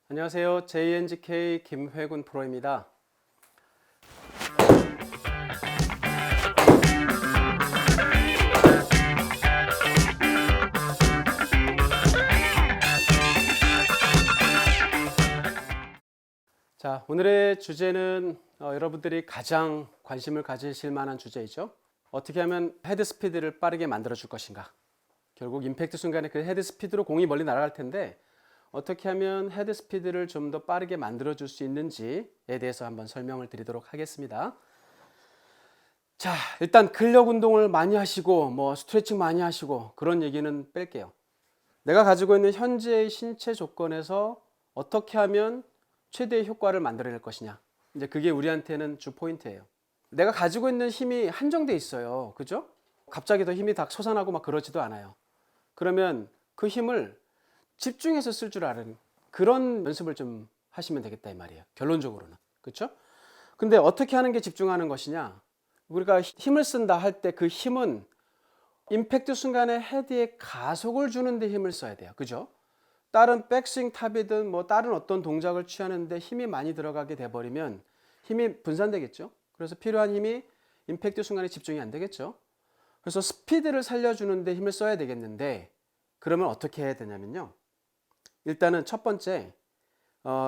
안녕하세요. JNGK 김회군 프로입니다. 자, 오늘의 주제는 여러분들이 가장 관심을 가지실 만한 주제이죠. 어떻게 하면 헤드 스피드를 빠르게 만들어 줄 것인가. 결국 임팩트 순간에 그 헤드 스피드로 공이 멀리 날아갈 텐데 어떻게 하면 헤드 스피드를 좀 더 빠르게 만들어 줄 수 있는지에 대해서 한번 설명을 드리도록 하겠습니다. 자, 일단 근력 운동을 많이 하시고 스트레칭 많이 하시고 그런 얘기는 뺄게요. 내가 가지고 있는 현재의 신체 조건에서 어떻게 하면 최대의 효과를 만들어낼 것이냐. 이제 그게 우리한테는 주 포인트예요. 내가 가지고 있는 힘이 한정돼 있어요. 그죠? 갑자기 더 힘이 다 솟아나고 막 그러지도 않아요. 그러면 그 힘을 집중해서 쓸 줄 아는 그런 연습을 좀 하시면 되겠다 이 말이에요. 결론적으로는. 그렇죠? 근데 어떻게 하는 게 집중하는 것이냐? 우리가 힘을 쓴다 할 때 그 힘은 임팩트 순간에 헤드에 가속을 주는 데 힘을 써야 돼요. 그죠? 다른 백스윙 탑이든 다른 어떤 동작을 취하는데 힘이 많이 들어가게 돼버리면 힘이 분산되겠죠. 그래서 필요한 힘이 임팩트 순간에 집중이 안 되겠죠. 그래서 스피드를 살려주는데 힘을 써야 되겠는데 그러면 어떻게 해야 되냐면요. 일단은 첫 번째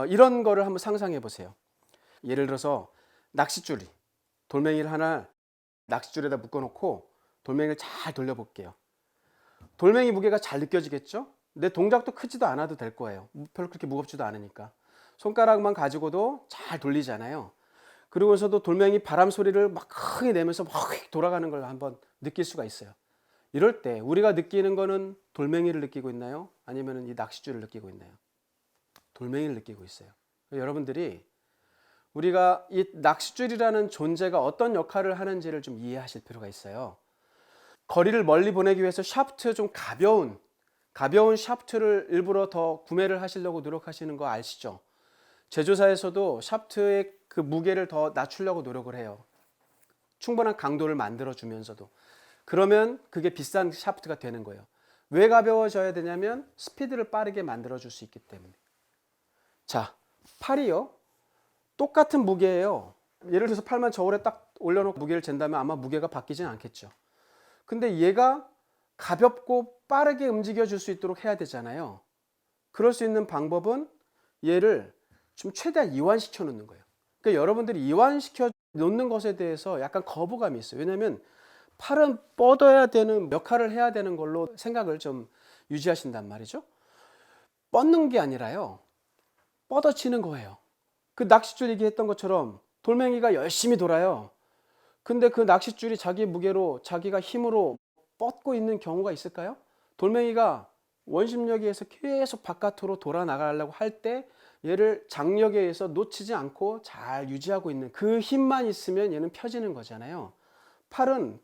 이런 거를 한번 상상해 보세요. 예를 들어서 낚싯줄이 돌멩이를 하나 낚싯줄에다 묶어놓고 돌멩이를 잘 돌려볼게요. 돌멩이 무게가 잘 느껴지겠죠? 내 동작도 크지도 않아도 될 거예요. 별로 그렇게 무겁지도 않으니까. 손가락만 가지고도 잘 돌리잖아요. 그러면서도 돌멩이 바람 소리를 막 크게 내면서 막 돌아가는 걸 한번 느낄 수가 있어요. 이럴 때 우리가 느끼는 거는 돌멩이를 느끼고 있나요? 아니면 이 낚싯줄을 느끼고 있나요? 돌멩이를 느끼고 있어요. 여러분들이 우리가 이 낚싯줄이라는 존재가 어떤 역할을 하는지를 좀 이해하실 필요가 있어요. 거리를 멀리 보내기 위해서 샤프트 좀 가벼운 샤프트를 일부러 더 구매를 하시려고 노력하시는 거 아시죠? 제조사에서도 샤프트의 그 무게를 더 낮추려고 노력을 해요. 충분한 강도를 만들어 주면서도. 그러면 그게 비싼 샤프트가 되는 거예요. 왜 가벼워져야 되냐면 스피드를 빠르게 만들어 줄 수 있기 때문에. 자, 팔이요. 똑같은 무게예요. 예를 들어서 팔만 저울에 딱 올려놓고 무게를 잰다면 아마 무게가 바뀌진 않겠죠. 근데 얘가 가볍고 빠르게 움직여 줄 수 있도록 해야 되잖아요. 그럴 수 있는 방법은 얘를 좀 최대한 이완시켜 놓는 거예요. 그러니까 여러분들이 이완시켜 놓는 것에 대해서 약간 거부감이 있어요. 왜냐하면 팔은 뻗어야 되는 역할을 해야 되는 걸로 생각을 좀 유지하신단 말이죠. 뻗는 게 아니라요. 뻗어치는 거예요. 그 낚싯줄 얘기했던 것처럼 돌멩이가 열심히 돌아요. 근데 그 낚싯줄이 자기 무게로 자기가 힘으로 뻗고 있는 경우가 있을까요? 돌멩이가 원심력에 의해서 계속 바깥으로 돌아 나가려고 할 때 얘를 장력에 의해서 놓치지 않고 잘 유지하고 있는 그 힘만 있으면 얘는 펴지는 거잖아요. 팔은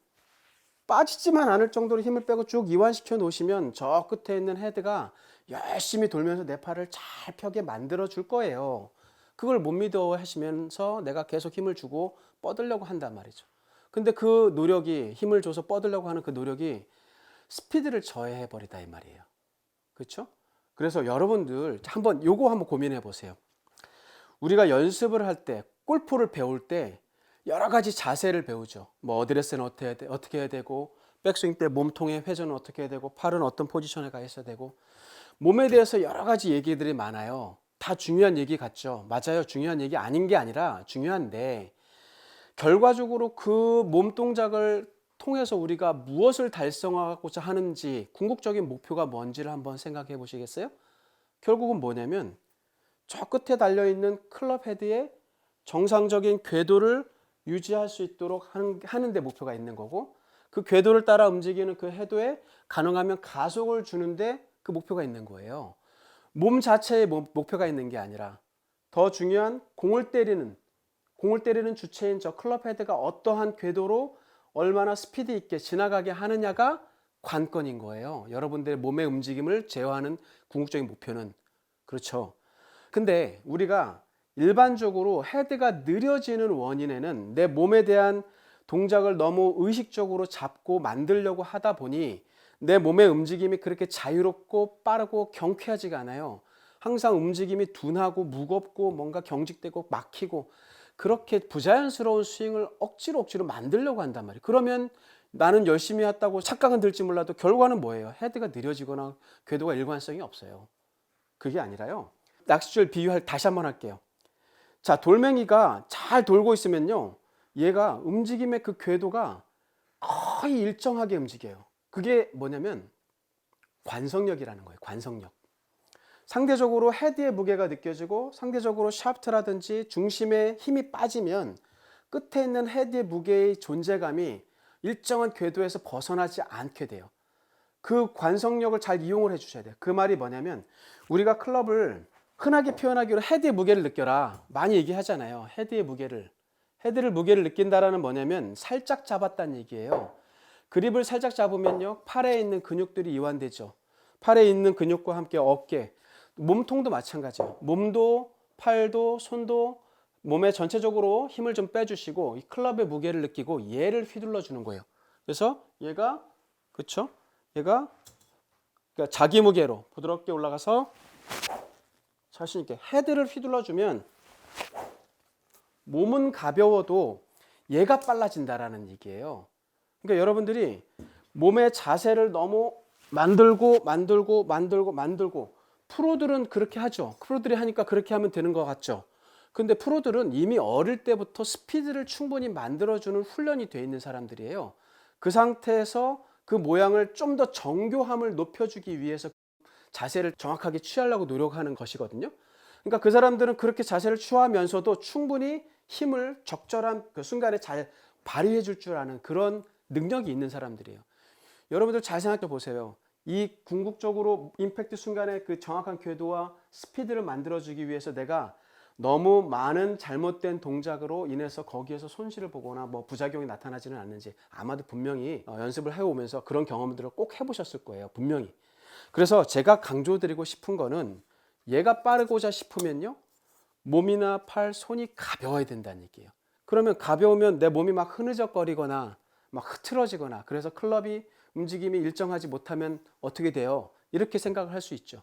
빠지지만 않을 정도로 힘을 빼고 쭉 이완시켜 놓으시면 저 끝에 있는 헤드가 열심히 돌면서 내 팔을 잘 펴게 만들어 줄 거예요. 그걸 못 믿어 하시면서 내가 계속 힘을 주고 뻗으려고 한단 말이죠. 근데 그 노력이 힘을 줘서 뻗으려고 하는 그 노력이 스피드를 저해해 버리다 이 말이에요. 그렇죠? 그래서 여러분들 요거 한번 고민해 보세요. 우리가 연습을 할 때 골프를 배울 때 여러 가지 자세를 배우죠. 어드레스는 어떻게 해야 되고 백스윙 때 몸통의 회전은 어떻게 해야 되고 팔은 어떤 포지션에 가 있어야 되고 몸에 대해서 여러 가지 얘기들이 많아요. 다 중요한 얘기 같죠. 맞아요. 중요한 얘기 아닌 게 아니라 중요한데 결과적으로 그 몸 동작을 통해서 우리가 무엇을 달성하고자 하는지 궁극적인 목표가 뭔지를 한번 생각해 보시겠어요? 결국은 뭐냐면 저 끝에 달려있는 클럽 헤드의 정상적인 궤도를 유지할 수 있도록 하는 데 목표가 있는 거고 그 궤도를 따라 움직이는 그 헤드에 가능하면 가속을 주는데 그 목표가 있는 거예요. 몸 자체에 목표가 있는 게 아니라 더 중요한 공을 때리는 주체인 저 클럽 헤드가 어떠한 궤도로 얼마나 스피드 있게 지나가게 하느냐가 관건인 거예요. 여러분들의 몸의 움직임을 제어하는 궁극적인 목표는. 그렇죠. 근데 우리가 일반적으로 헤드가 느려지는 원인에는 내 몸에 대한 동작을 너무 의식적으로 잡고 만들려고 하다 보니 내 몸의 움직임이 그렇게 자유롭고 빠르고 경쾌하지가 않아요. 항상 움직임이 둔하고 무겁고 뭔가 경직되고 막히고 그렇게 부자연스러운 스윙을 억지로 만들려고 한단 말이에요. 그러면 나는 열심히 했다고 착각은 들지 몰라도 결과는 뭐예요? 헤드가 느려지거나 궤도가 일관성이 없어요. 그게 아니라요. 낚싯줄 비유할 다시 한번 할게요. 자, 돌멩이가 잘 돌고 있으면요. 얘가 움직임의 그 궤도가 거의 일정하게 움직여요. 그게 뭐냐면 관성력이라는 거예요. 관성력. 상대적으로 헤드의 무게가 느껴지고 상대적으로 샤프트라든지 중심에 힘이 빠지면 끝에 있는 헤드의 무게의 존재감이 일정한 궤도에서 벗어나지 않게 돼요. 그 관성력을 잘 이용을 해 주셔야 돼요. 그 말이 뭐냐면 우리가 클럽을 흔하게 표현하기로 헤드의 무게를 느껴라 많이 얘기하잖아요. 헤드를 무게를 느낀다라는 뭐냐면 살짝 잡았다는 얘기예요. 그립을 살짝 잡으면요 팔에 있는 근육들이 이완되죠. 팔에 있는 근육과 함께 어깨, 몸통도 마찬가지예요. 몸도 팔도 손도 몸에 전체적으로 힘을 좀 빼주시고 이 클럽의 무게를 느끼고 얘를 휘둘러 주는 거예요. 그래서 얘가 그렇죠? 얘가 그러니까 자기 무게로 부드럽게 올라가서 자신 있게 헤드를 휘둘러 주면 몸은 가벼워도 얘가 빨라진다라는 얘기예요. 그러니까 여러분들이 몸의 자세를 너무 만들고 프로들은 그렇게 하죠. 프로들이 하니까 그렇게 하면 되는 것 같죠. 근데 프로들은 이미 어릴 때부터 스피드를 충분히 만들어주는 훈련이 되어 있는 사람들이에요. 그 상태에서 그 모양을 좀 더 정교함을 높여주기 위해서 자세를 정확하게 취하려고 노력하는 것이거든요. 그러니까 그 사람들은 그렇게 자세를 취하면서도 충분히 힘을 적절한 그 순간에 잘 발휘해 줄 줄 아는 그런 능력이 있는 사람들이에요. 여러분들 잘 생각해 보세요. 이 궁극적으로 임팩트 순간에 그 정확한 궤도와 스피드를 만들어주기 위해서 내가 너무 많은 잘못된 동작으로 인해서 거기에서 손실을 보거나 뭐 부작용이 나타나지는 않는지 아마도 분명히 연습을 해오면서 그런 경험들을 꼭 해보셨을 거예요. 분명히. 그래서 제가 강조드리고 싶은 거는 얘가 빠르고자 싶으면요. 몸이나 팔, 손이 가벼워야 된다는 얘기예요. 그러면 가벼우면 내 몸이 막 흐느적거리거나 막 흐트러지거나 그래서 클럽이 움직임이 일정하지 못하면 어떻게 돼요? 이렇게 생각을 할 수 있죠.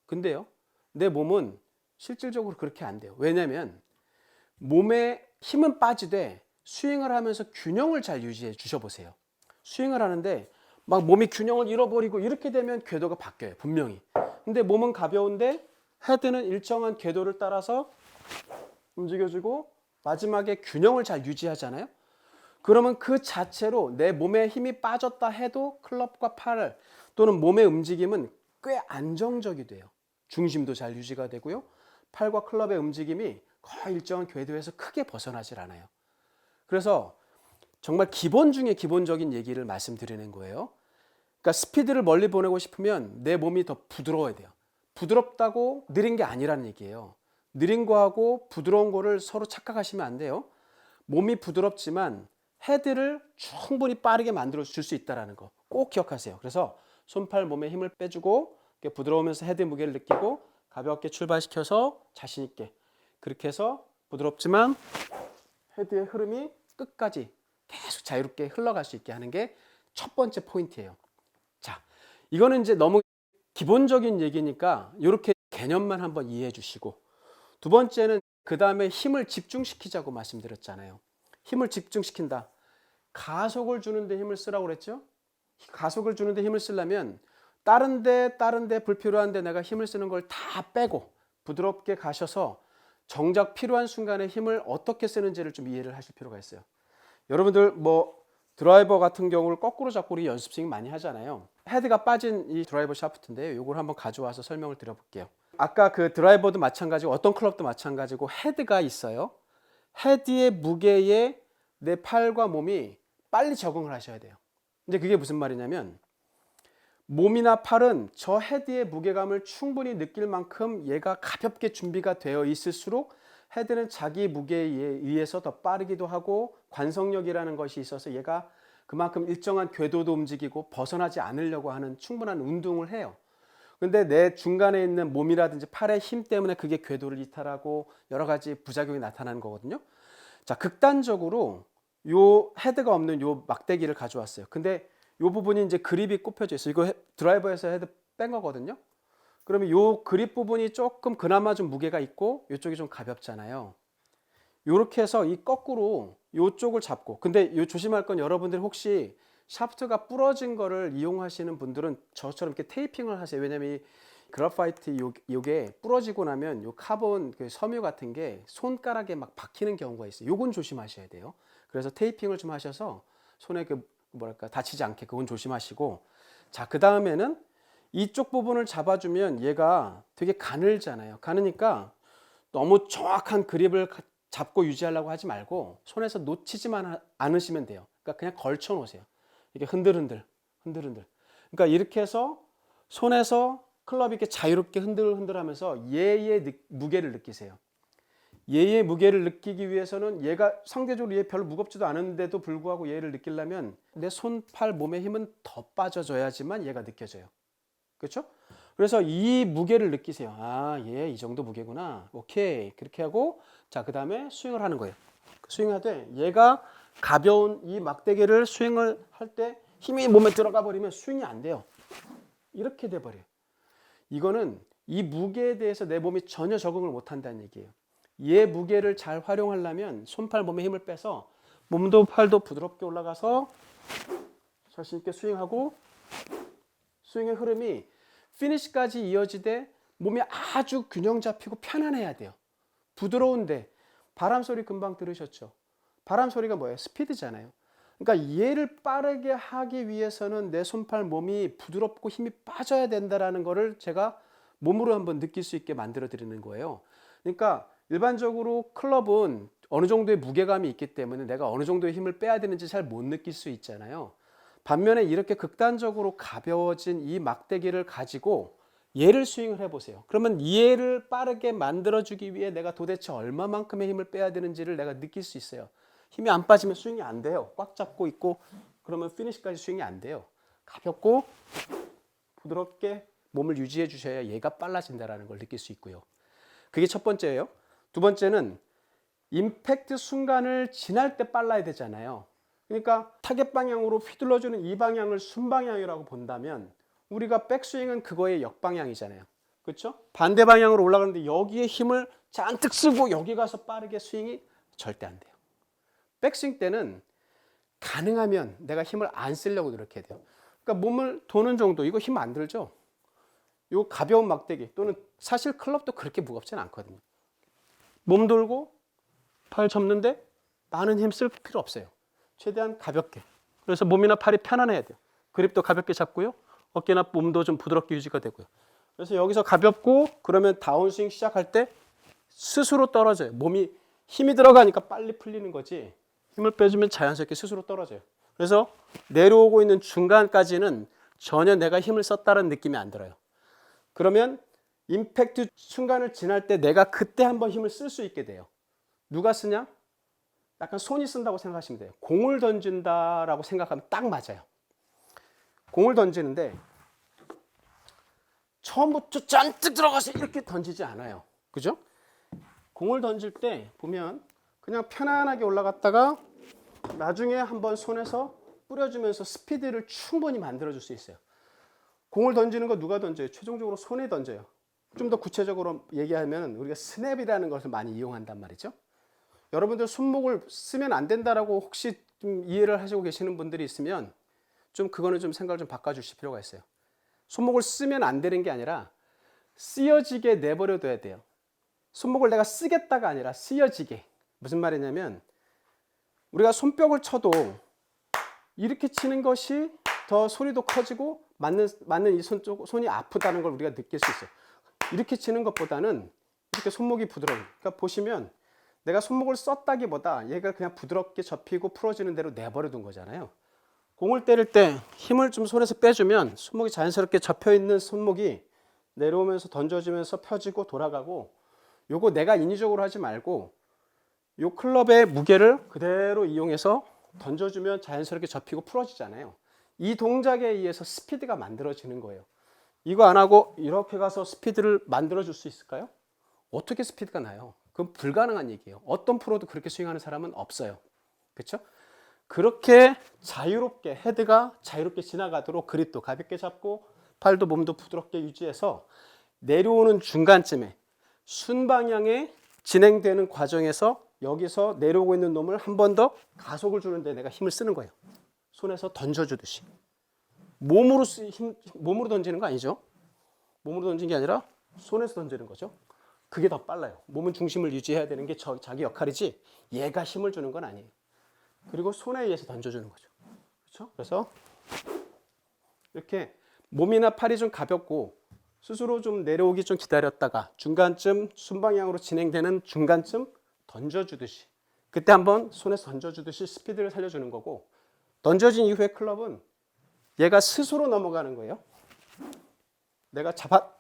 근데요. 내 몸은 실질적으로 그렇게 안 돼요. 왜냐하면 몸에 힘은 빠지되 스윙을 하면서 균형을 잘 유지해 주셔보세요. 스윙을 하는데 막 몸이 균형을 잃어버리고 이렇게 되면 궤도가 바뀌어요. 분명히. 근데 몸은 가벼운데 헤드는 일정한 궤도를 따라서 움직여주고 마지막에 균형을 잘 유지하잖아요. 그러면 그 자체로 내 몸에 힘이 빠졌다 해도 클럽과 팔 또는 몸의 움직임은 꽤 안정적이 돼요. 중심도 잘 유지가 되고요. 팔과 클럽의 움직임이 거의 일정한 궤도에서 크게 벗어나질 않아요. 그래서 정말 기본 중에 기본적인 얘기를 말씀드리는 거예요. 그러니까 스피드를 멀리 보내고 싶으면 내 몸이 더 부드러워야 돼요. 부드럽다고 느린 게 아니라는 얘기예요. 느린 거하고 부드러운 거를 서로 착각하시면 안 돼요. 몸이 부드럽지만 헤드를 충분히 빠르게 만들어 줄 수 있다는 거 꼭 기억하세요. 그래서 손팔 몸에 힘을 빼주고 부드러우면서 헤드 무게를 느끼고 가볍게 출발시켜서 자신 있게 그렇게 해서 부드럽지만 헤드의 흐름이 끝까지 계속 자유롭게 흘러갈 수 있게 하는 게 첫 번째 포인트예요. 자, 이거는 이제 너무 기본적인 얘기니까 이렇게 개념만 한번 이해해 주시고 두 번째는 그 다음에 힘을 집중시키자고 말씀드렸잖아요. 힘을 집중시킨다. 가속을 주는데 힘을 쓰라고 그랬죠? 가속을 주는데 힘을 쓰려면 다른 데 불필요한 데 내가 힘을 쓰는 걸 다 빼고 부드럽게 가셔서 정작 필요한 순간에 힘을 어떻게 쓰는지를 좀 이해를 하실 필요가 있어요. 여러분들 뭐 드라이버 같은 경우를 거꾸로 잡고 우리 연습 스윙 많이 하잖아요. 헤드가 빠진 이 드라이버 샤프트인데요. 이걸 한번 가져와서 설명을 드려볼게요. 아까 그 드라이버도 마찬가지고 어떤 클럽도 마찬가지고 헤드가 있어요. 헤드의 무게에 내 팔과 몸이 빨리 적응을 하셔야 돼요. 근데 그게 무슨 말이냐면 몸이나 팔은 저 헤드의 무게감을 충분히 느낄 만큼 얘가 가볍게 준비가 되어 있을수록 헤드는 자기 무게에 의해서 더 빠르기도 하고 관성력이라는 것이 있어서 얘가 그만큼 일정한 궤도도 움직이고 벗어나지 않으려고 하는 충분한 운동을 해요. 근데 내 중간에 있는 몸이라든지 팔의 힘 때문에 그게 궤도를 이탈하고 여러 가지 부작용이 나타나는 거거든요. 자, 극단적으로 요 헤드가 없는 요 막대기를 가져왔어요. 근데 요 부분이 이제 그립이 꼽혀져 있어요. 이거 드라이버에서 헤드 뺀 거거든요. 그러면 요 그립 부분이 조금 그나마 좀 무게가 있고 이쪽이 좀 가볍잖아요. 요렇게 해서 이 거꾸로 요쪽을 잡고, 근데 요 조심할 건 여러분들이 혹시 샤프트가 부러진 거를 이용하시는 분들은 저처럼 이렇게 테이핑을 하세요. 왜냐면 이 그래파이트 요게 부러지고 나면 요 카본 그 섬유 같은 게 손가락에 막 박히는 경우가 있어요. 요건 조심하셔야 돼요. 그래서 테이핑을 좀 하셔서 손에 그 뭐랄까 다치지 않게 그건 조심하시고, 자, 그 다음에는 이쪽 부분을 잡아주면 얘가 되게 가늘잖아요. 가느니까 너무 정확한 그립을 잡고 유지하려고 하지 말고 손에서 놓치지만 않으시면 돼요. 그러니까 그냥 걸쳐 놓으세요. 이게 흔들흔들. 그러니까 이렇게 해서 손에서 클럽이 이렇게 자유롭게 흔들흔들하면서 얘의 무게를 느끼세요. 얘의 무게를 느끼기 위해서는 얘가 상대적으로 얘 별로 무겁지도 않은데도 불구하고 얘를 느끼려면 내 손, 팔, 몸의 힘은 더 빠져줘야지만 얘가 느껴져요. 그렇죠? 그래서 이 무게를 느끼세요. 아, 얘 이 정도 무게구나. 오케이. 그렇게 하고, 자, 그 다음에 스윙을 하는 거예요. 스윙하되 얘가 가벼운 이 막대기를 스윙을 할 때 힘이 몸에 들어가 버리면 스윙이 안 돼요. 이렇게 돼 버려요. 이거는 이 무게에 대해서 내 몸이 전혀 적응을 못 한다는 얘기예요. 얘 무게를 잘 활용하려면 손팔 몸에 힘을 빼서 몸도 팔도 부드럽게 올라가서 자신 있게 스윙하고, 스윙의 흐름이 피니시까지 이어지되 몸이 아주 균형 잡히고 편안해야 돼요. 부드러운데 바람 소리 금방 들으셨죠? 바람 소리가 뭐예요? 스피드잖아요. 그러니까 얘를 빠르게 하기 위해서는 내 손팔 몸이 부드럽고 힘이 빠져야 된다라는 거를 제가 몸으로 한번 느낄 수 있게 만들어 드리는 거예요. 그러니까 일반적으로 클럽은 어느 정도의 무게감이 있기 때문에 내가 어느 정도의 힘을 빼야 되는지 잘 못 느낄 수 있잖아요. 반면에 이렇게 극단적으로 가벼워진 이 막대기를 가지고 얘를 스윙을 해보세요. 그러면 얘를 빠르게 만들어주기 위해 내가 도대체 얼마만큼의 힘을 빼야 되는지를 내가 느낄 수 있어요. 힘이 안 빠지면 스윙이 안 돼요. 꽉 잡고 있고 그러면 피니시까지 스윙이 안 돼요. 가볍고 부드럽게 몸을 유지해 주셔야 얘가 빨라진다는 걸 느낄 수 있고요. 그게 첫 번째예요. 두 번째는 임팩트 순간을 지날 때 빨라야 되잖아요. 그러니까 타겟 방향으로 휘둘러주는 이 방향을 순방향이라고 본다면 우리가 백스윙은 그거의 역방향이잖아요. 그렇죠? 반대 방향으로 올라가는데 여기에 힘을 잔뜩 쓰고 여기 가서 빠르게 스윙이 절대 안 돼요. 백스윙 때는 가능하면 내가 힘을 안 쓰려고 노력해야 돼요. 그러니까 몸을 도는 정도, 이거 힘 안 들죠? 요 가벼운 막대기 또는 사실 클럽도 그렇게 무겁지는 않거든요. 몸 돌고 팔 접는데 많은 힘 쓸 필요 없어요. 최대한 가볍게. 그래서 몸이나 팔이 편안해야 돼요. 그립도 가볍게 잡고요. 어깨나 몸도 좀 부드럽게 유지가 되고요. 그래서 여기서 가볍고 그러면 다운스윙 시작할 때 스스로 떨어져요. 몸이 힘이 들어가니까 빨리 풀리는 거지. 힘을 빼주면 자연스럽게 스스로 떨어져요. 그래서 내려오고 있는 중간까지는 전혀 내가 힘을 썼다는 느낌이 안 들어요. 그러면 임팩트 순간을 지날 때 내가 그때 한번 힘을 쓸 수 있게 돼요. 누가 쓰냐? 약간 손이 쓴다고 생각하시면 돼요. 공을 던진다라고 생각하면 딱 맞아요. 공을 던지는데 처음부터 잔뜩 들어가서 이렇게 던지지 않아요. 그죠? 공을 던질 때 보면 그냥 편안하게 올라갔다가 나중에 한번 손에서 뿌려주면서 스피드를 충분히 만들어줄 수 있어요. 공을 던지는 거 누가 던져요? 최종적으로 손에 던져요. 좀 더 구체적으로 얘기하면 우리가 스냅이라는 것을 많이 이용한단 말이죠. 여러분들 손목을 쓰면 안 된다라고 혹시 좀 이해를 하시고 계시는 분들이 있으면 좀 그거는 좀 생각을 좀 바꿔주실 필요가 있어요. 손목을 쓰면 안 되는 게 아니라 쓰여지게 내버려 둬야 돼요. 손목을 내가 쓰겠다가 아니라 쓰여지게. 무슨 말이냐면 우리가 손뼉을 쳐도 이렇게 치는 것이 더 소리도 커지고 맞는 이 손이 아프다는 걸 우리가 느낄 수 있어요. 이렇게 치는 것보다는 이렇게 손목이 부드러워요. 그러니까 보시면 내가 손목을 썼다기보다 얘가 그냥 부드럽게 접히고 풀어지는 대로 내버려 둔 거잖아요. 공을 때릴 때 힘을 좀 손에서 빼주면 손목이 자연스럽게 접혀있는 손목이 내려오면서 던져지면서 펴지고 돌아가고, 요거 내가 인위적으로 하지 말고 요 클럽의 무게를 그대로 이용해서 던져주면 자연스럽게 접히고 풀어지잖아요. 이 동작에 의해서 스피드가 만들어지는 거예요. 이거 안 하고 이렇게 가서 스피드를 만들어줄 수 있을까요? 어떻게 스피드가 나요? 그건 불가능한 얘기예요. 어떤 프로도 그렇게 스윙하는 사람은 없어요. 그렇죠? 그렇게 자유롭게 헤드가 자유롭게 지나가도록 그립도 가볍게 잡고 팔도 몸도 부드럽게 유지해서 내려오는 중간쯤에 순방향에 진행되는 과정에서 여기서 내려오고 있는 놈을 한 번 더 가속을 주는데 내가 힘을 쓰는 거예요. 손에서 던져주듯이. 몸으로 던지는 거 아니죠? 몸으로 던지는 게 아니라 손에서 던지는 거죠. 그게 더 빨라요. 몸은 중심을 유지해야 되는 게 자기 역할이지 얘가 힘을 주는 건 아니에요. 그리고 손에 의해서 던져주는 거죠. 그렇죠? 그래서 이렇게 몸이나 팔이 좀 가볍고 스스로 좀 내려오기 좀 기다렸다가 중간쯤 순방향으로 진행되는 중간쯤 던져주듯이 그때 한번 손에서 던져주듯이 스피드를 살려주는 거고 던져진 이후에 클럽은 얘가 스스로 넘어가는 거예요. 내가 잡아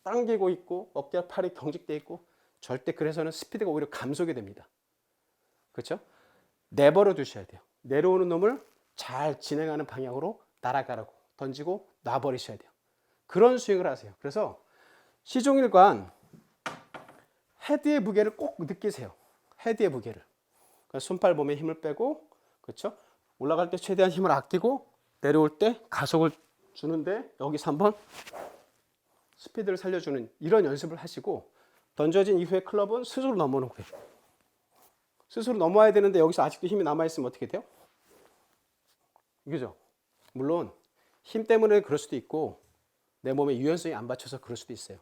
당기고 있고 어깨 팔이 경직돼 있고 절대 그래서는 스피드가 오히려 감속이 됩니다. 그렇죠? 내버려 두셔야 돼요. 내려오는 놈을 잘 진행하는 방향으로 날아가라고 던지고 놔버리셔야 돼요. 그런 스윙을 하세요. 그래서 시종일관 헤드의 무게를 꼭 느끼세요. 헤드의 무게를. 손발 몸에 힘을 빼고 그렇죠? 올라갈 때 최대한 힘을 아끼고 내려올 때 가속을 주는데 여기서 한번 스피드를 살려주는 이런 연습을 하시고 던져진 이후에 클럽은 스스로 넘어오는 거예요. 스스로 넘어와야 되는데 여기서 아직도 힘이 남아있으면 어떻게 돼요? 그죠? 물론 힘 때문에 그럴 수도 있고 내 몸에 유연성이 안 받쳐서 그럴 수도 있어요.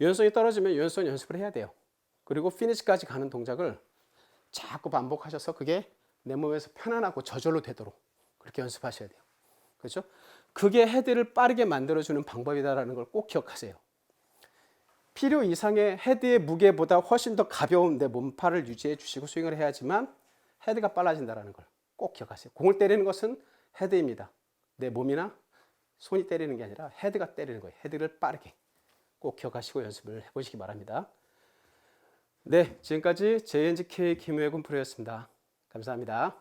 유연성이 떨어지면 유연성 연습을 해야 돼요. 그리고 피니시까지 가는 동작을 자꾸 반복하셔서 그게 내 몸에서 편안하고 저절로 되도록 그렇게 연습하셔야 돼요. 그렇죠? 그게 헤드를 빠르게 만들어주는 방법이다라는 걸 꼭 기억하세요. 필요 이상의 헤드의 무게보다 훨씬 더 가벼운 내 몸팔을 유지해 주시고 스윙을 해야지만 헤드가 빨라진다는 걸 꼭 기억하세요. 공을 때리는 것은 헤드입니다. 내 몸이나 손이 때리는 게 아니라 헤드가 때리는 거예요. 헤드를 빠르게 꼭 기억하시고 연습을 해보시기 바랍니다. 네, 지금까지 JNGK 김우혜군 프로였습니다. 감사합니다.